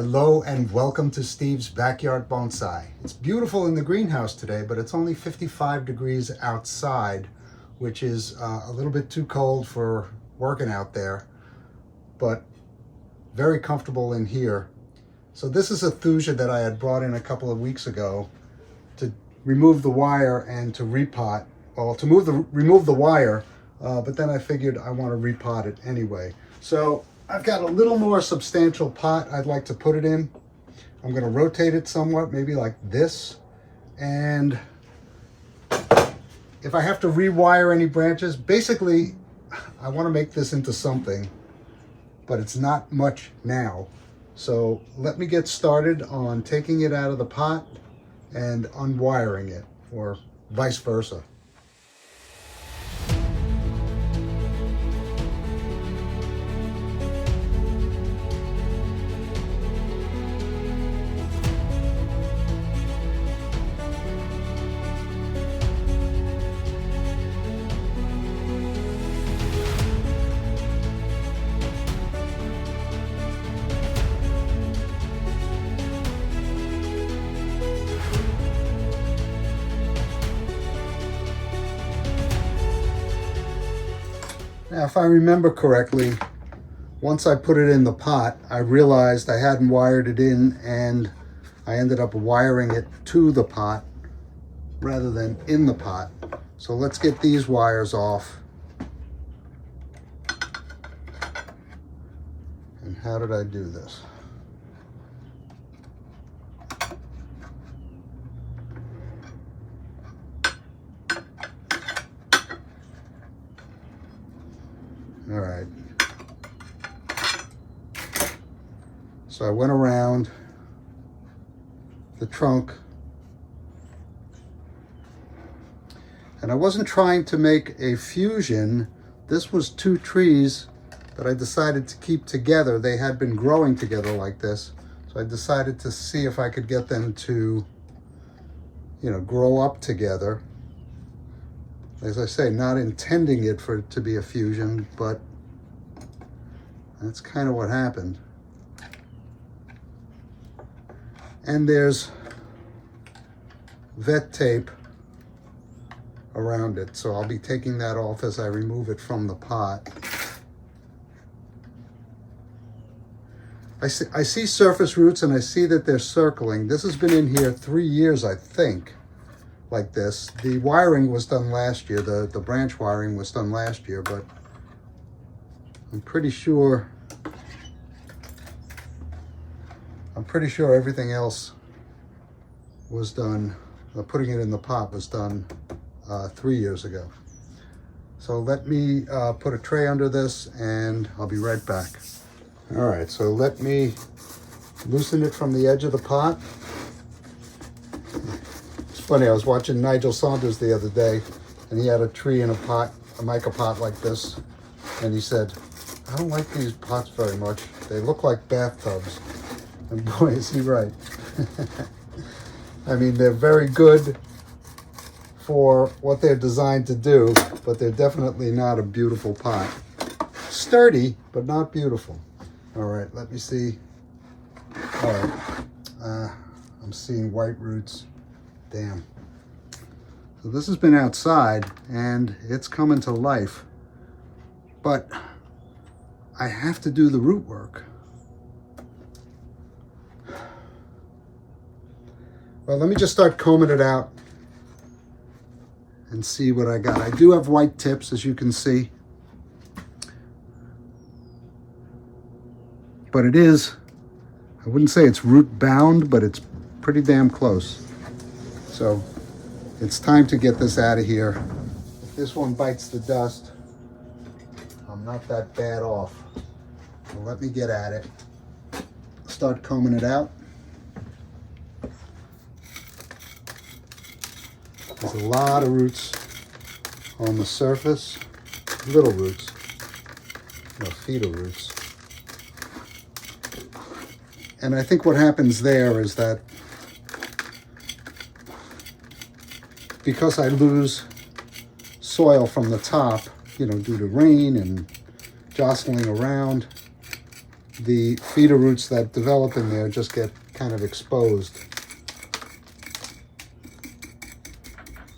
Hello and welcome to Steve's Backyard Bonsai. It's beautiful in the greenhouse today, but it's only 55 degrees outside, which is a little bit too cold for working out there, but very comfortable in here. So this is a Thuja that I had brought in a couple of weeks ago to remove the wire and to repot. Well, to remove the wire, but then I figured I want to repot it anyway. So I've got a little more substantial pot I'd like to put it in. I'm going to rotate it somewhat, maybe like this. And if I have to rewire any branches, basically I want to make this into something, but it's not much now. So let me get started on taking it out of the pot and unwiring it, or vice versa. Now, if I remember correctly, once I put it in the pot, I realized I hadn't wired it in, and I ended up wiring it to the pot rather than in the pot. So let's get these wires off. And how did I do this? All right, so I went around the trunk, and I wasn't trying to make a fusion. This was two trees that I decided to keep together. They had been growing together like this, so I decided to see if I could get them to, grow up together. As I say, not intending it for it to be a fusion, but that's kind of what happened. And there's vet tape around it, so I'll be taking that off as I remove it from the pot. I see surface roots, and I see that they're circling. This has been in here 3 years, I think. Like this. The wiring was done last year, the branch wiring was done last year, but I'm pretty sure everything else was done, putting it in the pot was done 3 years ago. So let me put a tray under this and I'll be right back. All right, so let me loosen it from the edge of the pot. Funny, I was watching Nigel Saunders the other day, and he had a tree in a pot, a mica pot like this, and he said, "I don't like these pots very much. They look like bathtubs." And boy, is he right. I mean, they're very good for what they're designed to do, but they're definitely not a beautiful pot. Sturdy, but not beautiful. All right, let me see. All right, I'm seeing white roots. Damn. So this has been outside and it's coming to life, but I have to do the root work. Well, let me just start combing it out and see what I got. I do have white tips, as you can see, but it is, I wouldn't say it's root bound, but it's pretty damn close. So it's time to get this out of here. If this one bites the dust, I'm not that bad off. So let me get at it. Start combing it out. There's a lot of roots on the surface. Little roots. Fetal roots. And I think what happens there is that because I lose soil from the top, due to rain and jostling around, the feeder roots that develop in there just get kind of exposed.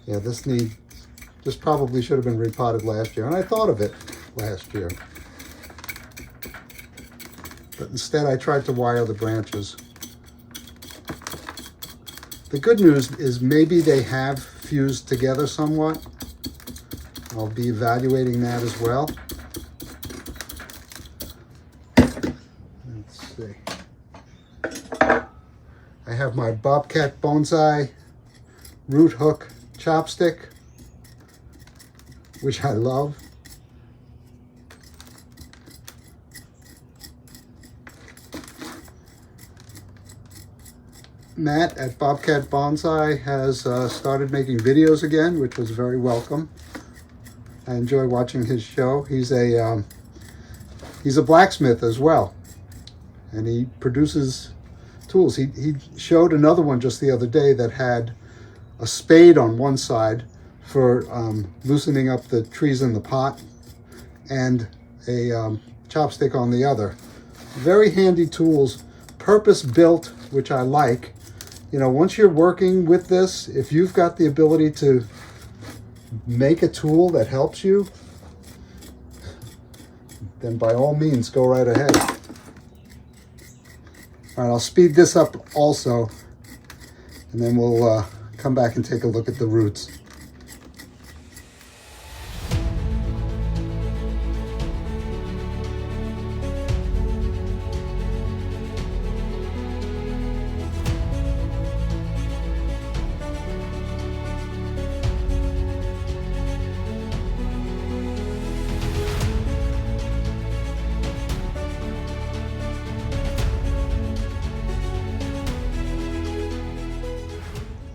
Yeah, this probably should have been repotted last year, and I thought of it last year. But instead I tried to wire the branches. The good news is maybe they have fused together somewhat. I'll be evaluating that as well. Let's see. I have my Bobcat Bonsai root hook chopstick, which I love. Matt at Bobcat Bonsai has started making videos again, which was very welcome. I enjoy watching his show. He's a blacksmith as well, and he produces tools. He showed another one just the other day that had a spade on one side for loosening up the trees in the pot, and a chopstick on the other. Very handy tools, purpose built, which I like. You know, once you're working with this, if you've got the ability to make a tool that helps you, then by all means, go right ahead. All right, I'll speed this up also, and then we'll come back and take a look at the roots.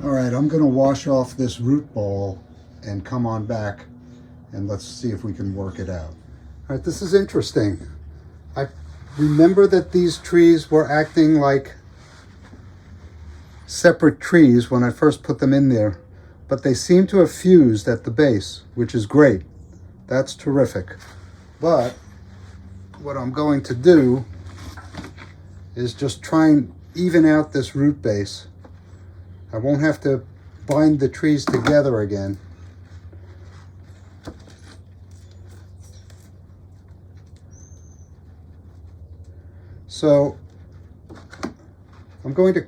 All right, I'm gonna wash off this root ball and come on back and let's see if we can work it out. All right, this is interesting. I remember that these trees were acting like separate trees when I first put them in there, but they seem to have fused at the base, which is great. That's terrific. But what I'm going to do is just try and even out this root base. I won't have to bind the trees together again. So I'm going to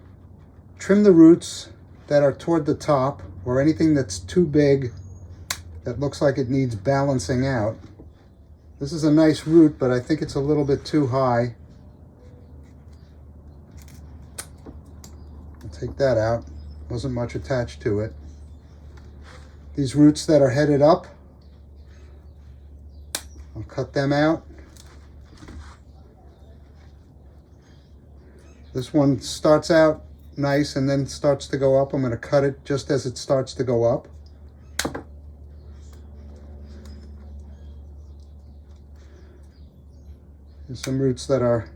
trim the roots that are toward the top, or anything that's too big that looks like it needs balancing out. This is a nice root, but I think it's a little bit too high. I'll take that out. Wasn't much attached to it. These roots that are headed up, I'll cut them out. This one starts out nice and then starts to go up. I'm going to cut it just as it starts to go up. There's some roots that are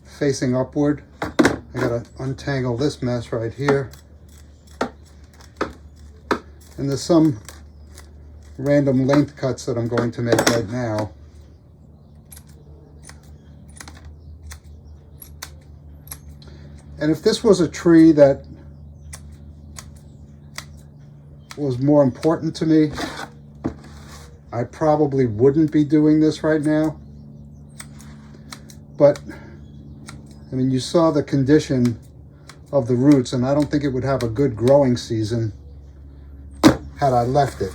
facing upward. I gotta untangle this mess right here. And there's some random length cuts that I'm going to make right now. And if this was a tree that was more important to me, I probably wouldn't be doing this right now. But I mean, you saw the condition of the roots, and I don't think it would have a good growing season had I left it.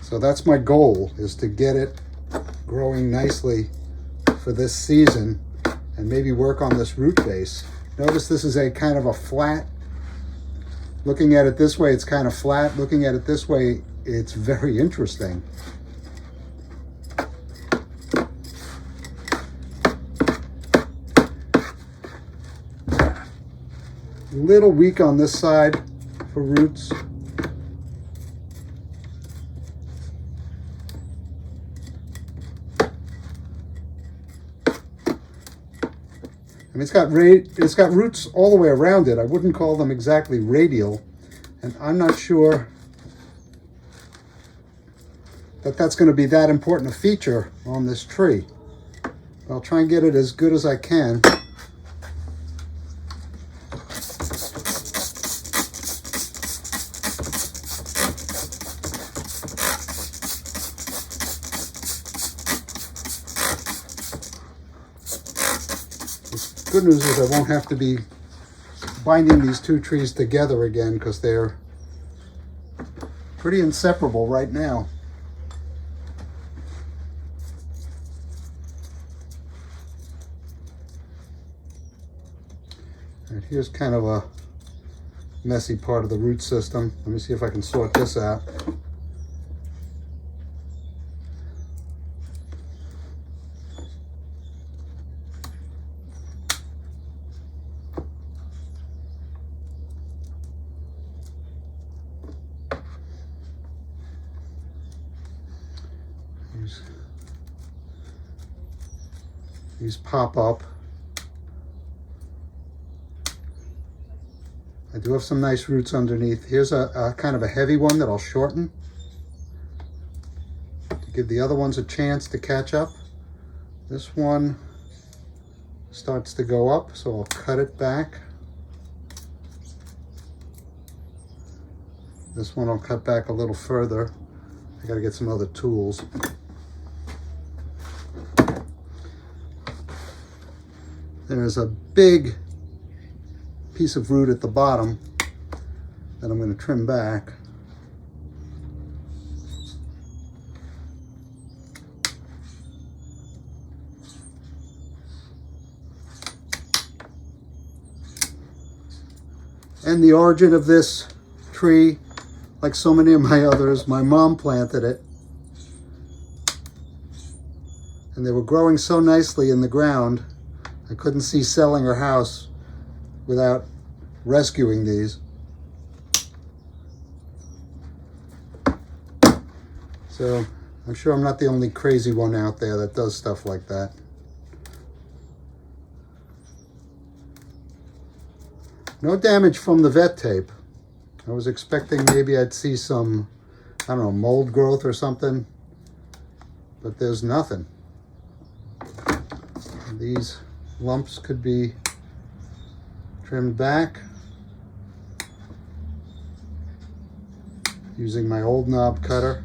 So that's my goal, is to get it growing nicely for this season and maybe work on this root base. Notice this is a kind of a flat. Looking at it this way, it's kind of flat. Looking at it this way, it's very interesting. A little weak on this side for roots. I mean, it's got roots all the way around it. I wouldn't call them exactly radial, and I'm not sure that that's going to be that important a feature on this tree. I'll try and get it as good as I can. The good news is I won't have to be binding these two trees together again because they're pretty inseparable right now. All right, here's kind of a messy part of the root system. Let me see if I can sort this out. These pop up. I do have some nice roots underneath. Here's a kind of a heavy one that I'll shorten to give the other ones a chance to catch up. This one starts to go up, so I'll cut it back. This one I'll cut back a little further. I gotta get some other tools. There's a big piece of root at the bottom that I'm going to trim back. And the origin of this tree, like so many of my others, my mom planted it. And they were growing so nicely in the ground, I couldn't see selling her house without rescuing these. So I'm sure I'm not the only crazy one out there that does stuff like that. No damage from the vet tape. I was expecting maybe I'd see some, I don't know, mold growth or something, but there's nothing. These lumps could be trimmed back using my old knob cutter.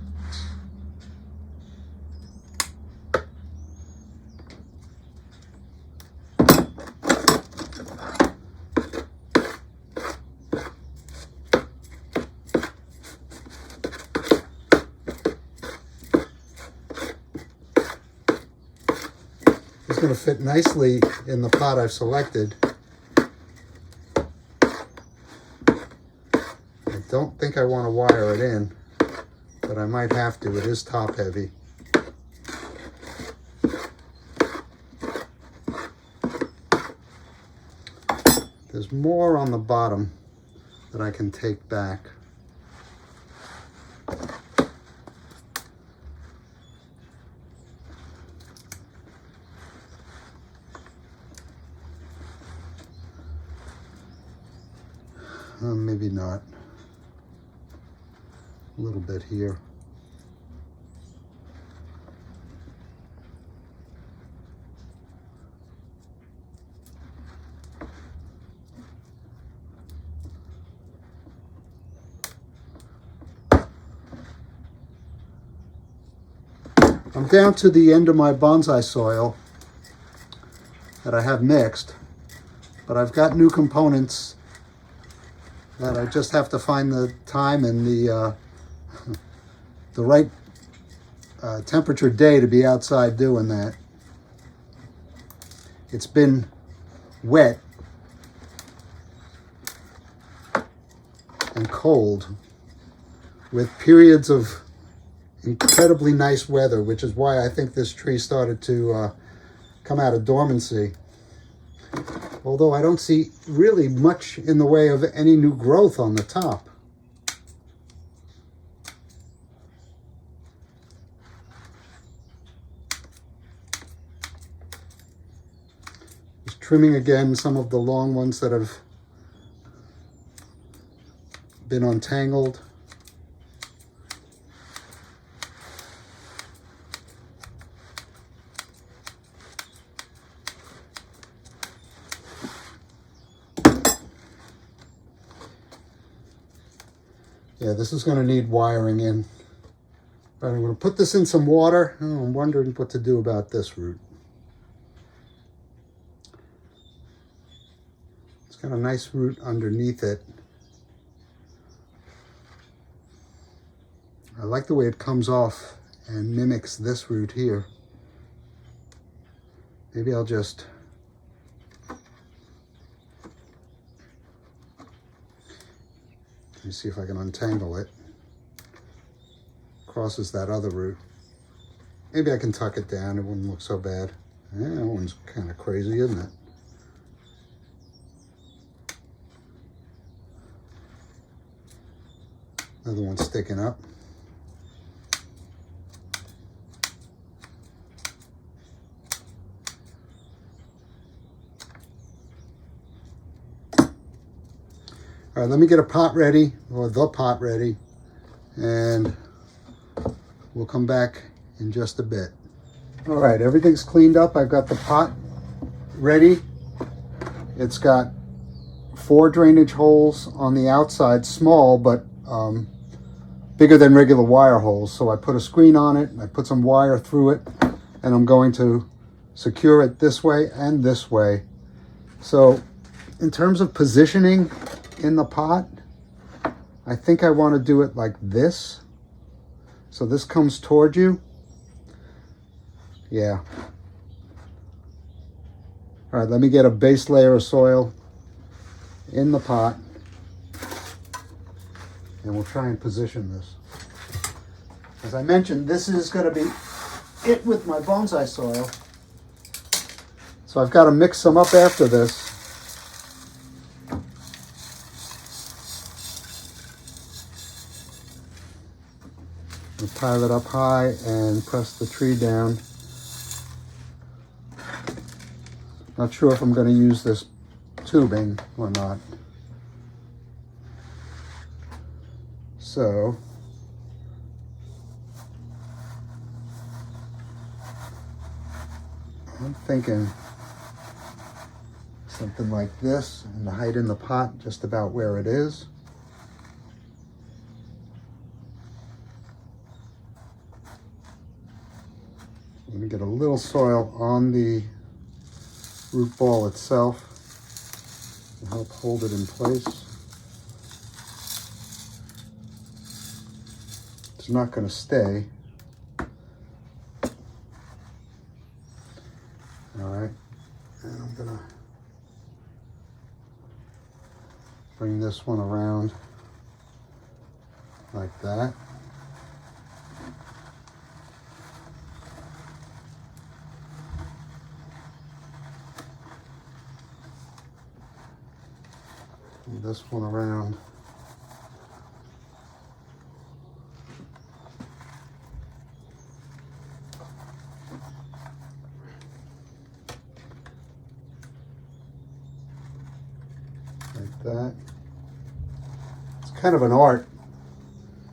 It's going to fit nicely in the pot I've selected. I don't think I want to wire it in, but I might have to. It is top heavy. There's more on the bottom that I can take back. Maybe not. A little bit here. I'm down to the end of my bonsai soil that I have mixed, but I've got new components that I just have to find the time and the right temperature day to be outside doing that. It's been wet and cold with periods of incredibly nice weather, which is why I think this tree started to come out of dormancy. Although I don't see really much in the way of any new growth on the top. Just trimming again some of the long ones that have been untangled. Yeah, this is going to need wiring in. But I'm going to put this in some water. Oh, I'm wondering what to do about this root. It's got a nice root underneath it. I like the way it comes off and mimics this root here. Maybe I'll just let me see if I can untangle it. Crosses that other root. Maybe I can tuck it down. It wouldn't look so bad. Yeah, that one's kind of crazy, isn't it? Another one sticking up. All right, let me get a pot ready, or the pot ready, and we'll come back in just a bit. All right, everything's cleaned up. I've got the pot ready. It's got 4 drainage holes on the outside, small, but bigger than regular wire holes. So I put a screen on it, and I put some wire through it, and I'm going to secure it this way and this way. So in terms of positioning in the pot, I think I want to do it like this. So this comes toward you. Yeah. All right, let me get a base layer of soil in the pot, and we'll try and position this. As I mentioned, this is going to be it with my bonsai soil. So I've got to mix some up after this. Pile it up high and press the tree down. Not sure if I'm going to use this tubing or not. So I'm thinking something like this, and the height in the pot just about where it is. Let me get a little soil on the root ball itself to help hold it in place. It's not going to stay. All right, and I'm going to bring this one around like that. This one around like that. It's kind of an art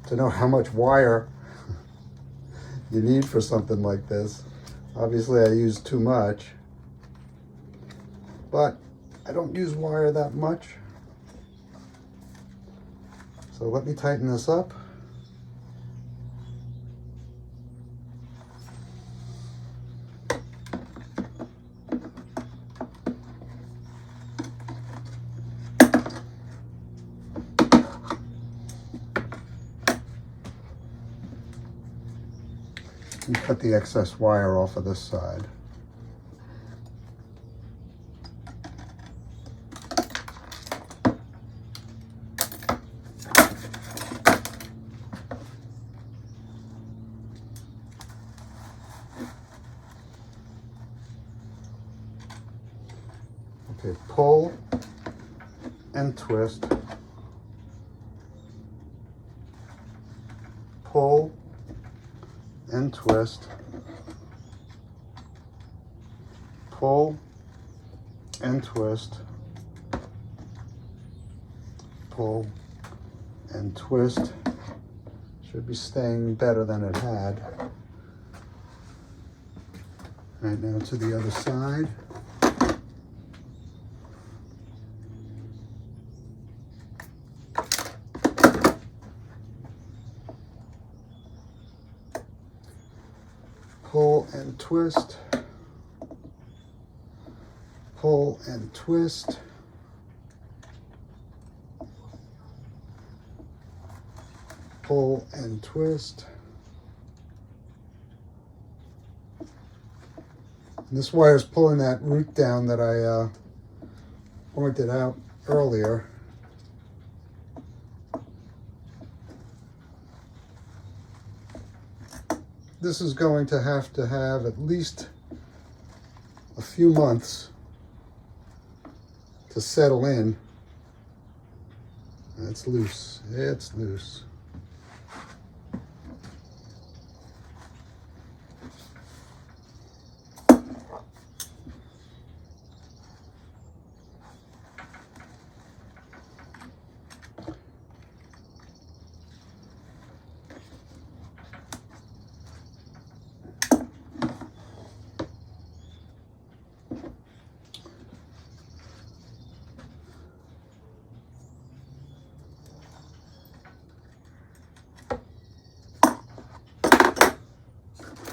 to know how much wire you need for something like this. Obviously I use too much, but I don't use wire that much. So let me tighten this up. And cut the excess wire off of this side. Okay, pull and twist. Pull and twist. Pull and twist. Pull and twist. Should be staying better than it had. Right now to the other side. Pull and twist. Pull and twist. Pull and twist. And this wire is pulling that root down that I pointed out earlier. This is going to have at least a few months to settle in. It's loose. It's loose.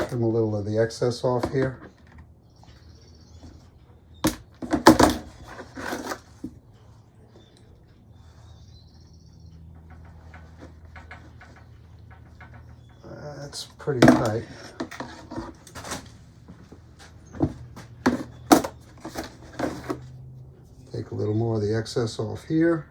Trim a little of the excess off here. That's pretty tight. Take a little more of the excess off here.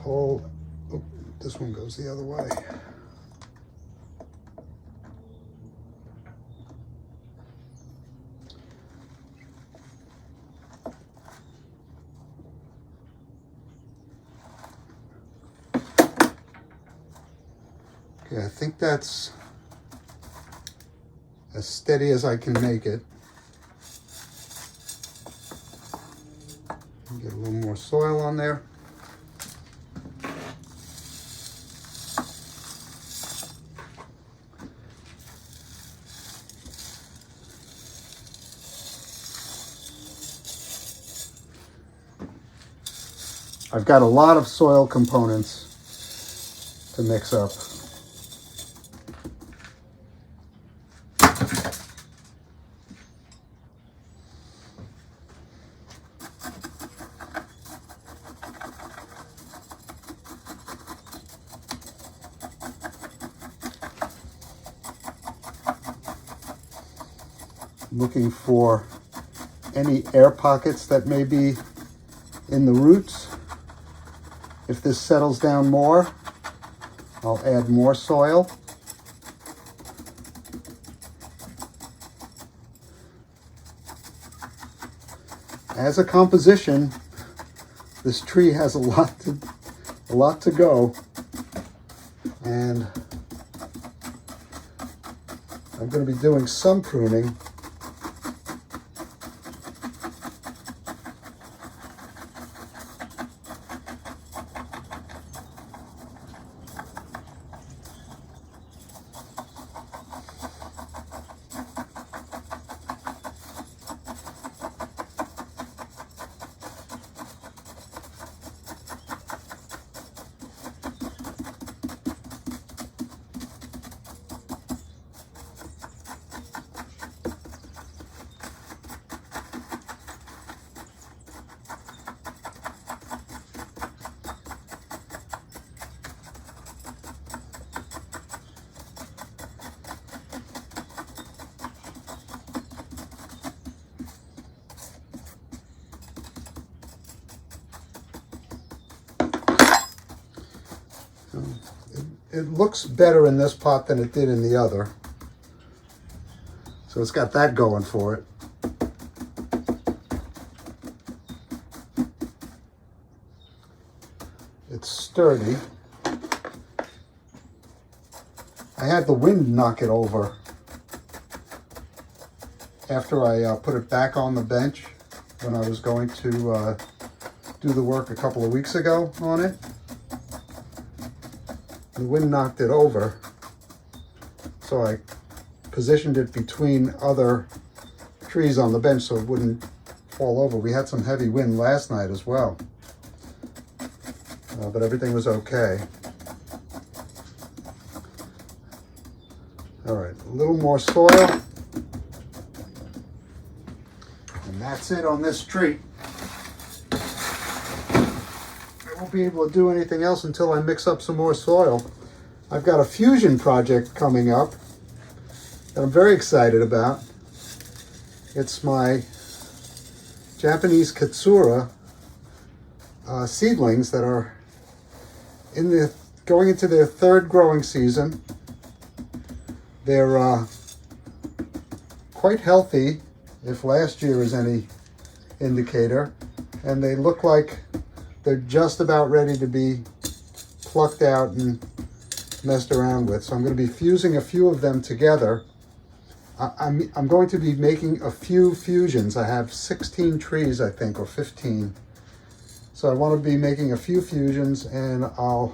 Pull. Oh, this one goes the other way. Okay, I think that's as steady as I can make it. Get a little more soil on there. I've got a lot of soil components to mix up. Looking for any air pockets that may be in the roots. If this settles down more, I'll add more soil. As a composition, this tree has a lot to go, and I'm going to be doing some pruning. It looks better in this pot than it did in the other. So it's got that going for it. It's sturdy. I had the wind knock it over after I put it back on the bench when I was going to do the work a couple of weeks ago on it. The wind knocked it over, so I positioned it between other trees on the bench so it wouldn't fall over. We had some heavy wind last night as well. but everything was okay. All right, a little more soil. And that's it on this tree. I won't be able to do anything else until I mix up some more soil. I've got a fusion project coming up that I'm very excited about. It's my Japanese Katsura seedlings that are going into their third growing season. They're quite healthy, if last year is any indicator, and they look like they're just about ready to be plucked out and messed around with. So I'm going to be fusing a few of them together. I'm going to be making a few fusions. I have 16 trees, I think, or 15. So I want to be making a few fusions, and I'll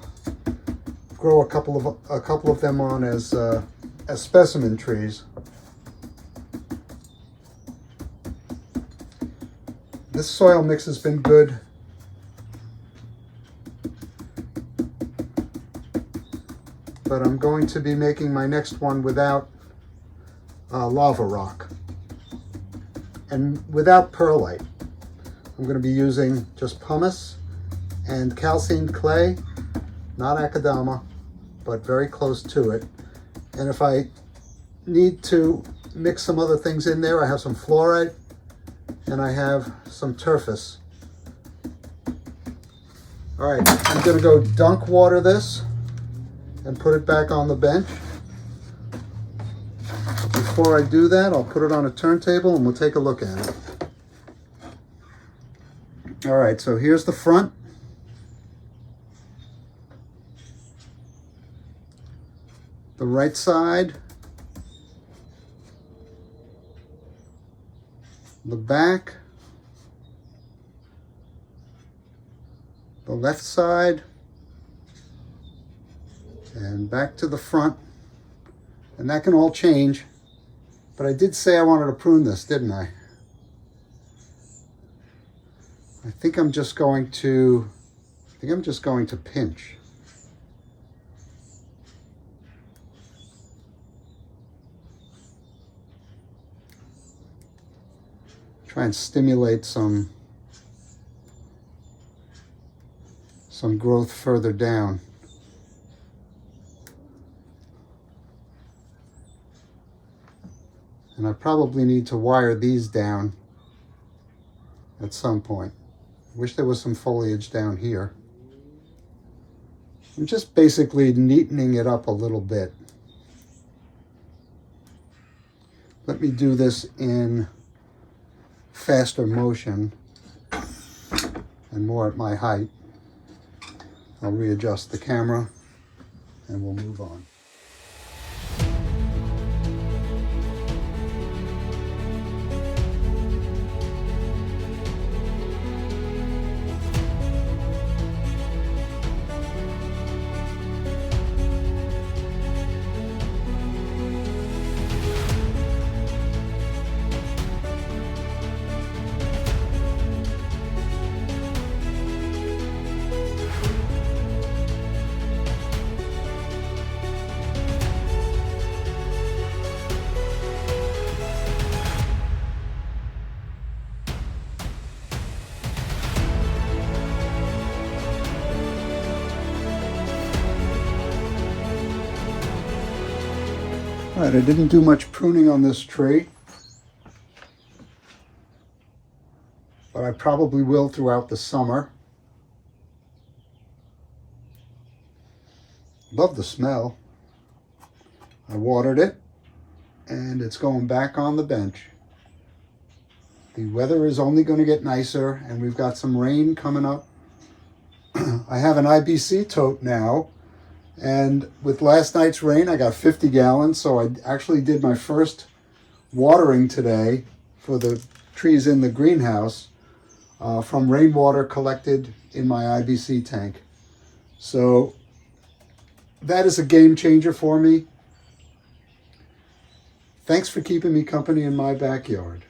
grow a couple of them on as specimen trees. This soil mix has been good. But I'm going to be making my next one without lava rock and without perlite. I'm going to be using just pumice and calcined clay, not akadama, but very close to it. And if I need to mix some other things in there, I have some fluorite and I have some turfus. All right, I'm going to go dunk water this and put it back on the bench. Before I do that, I'll put it on a turntable and we'll take a look at it. All right, so here's the front. The right side. The back. The left side. And back to the front. And that can all change. But I did say I wanted to prune this, didn't I? I think I'm just going to pinch. Try and stimulate some growth further down. And I probably need to wire these down at some point. I wish there was some foliage down here. I'm just basically neatening it up a little bit. Let me do this in faster motion and more at my height. I'll readjust the camera and we'll move on. All right, I didn't do much pruning on this tree, but I probably will throughout the summer. Love the smell. I watered it, and it's going back on the bench. The weather is only going to get nicer, and we've got some rain coming up. I have an IBC tote now. And with last night's rain, I got 50 gallons. So I actually did my first watering today for the trees in the greenhouse from rainwater collected in my IBC tank. So that is a game changer for me. Thanks for keeping me company in my backyard.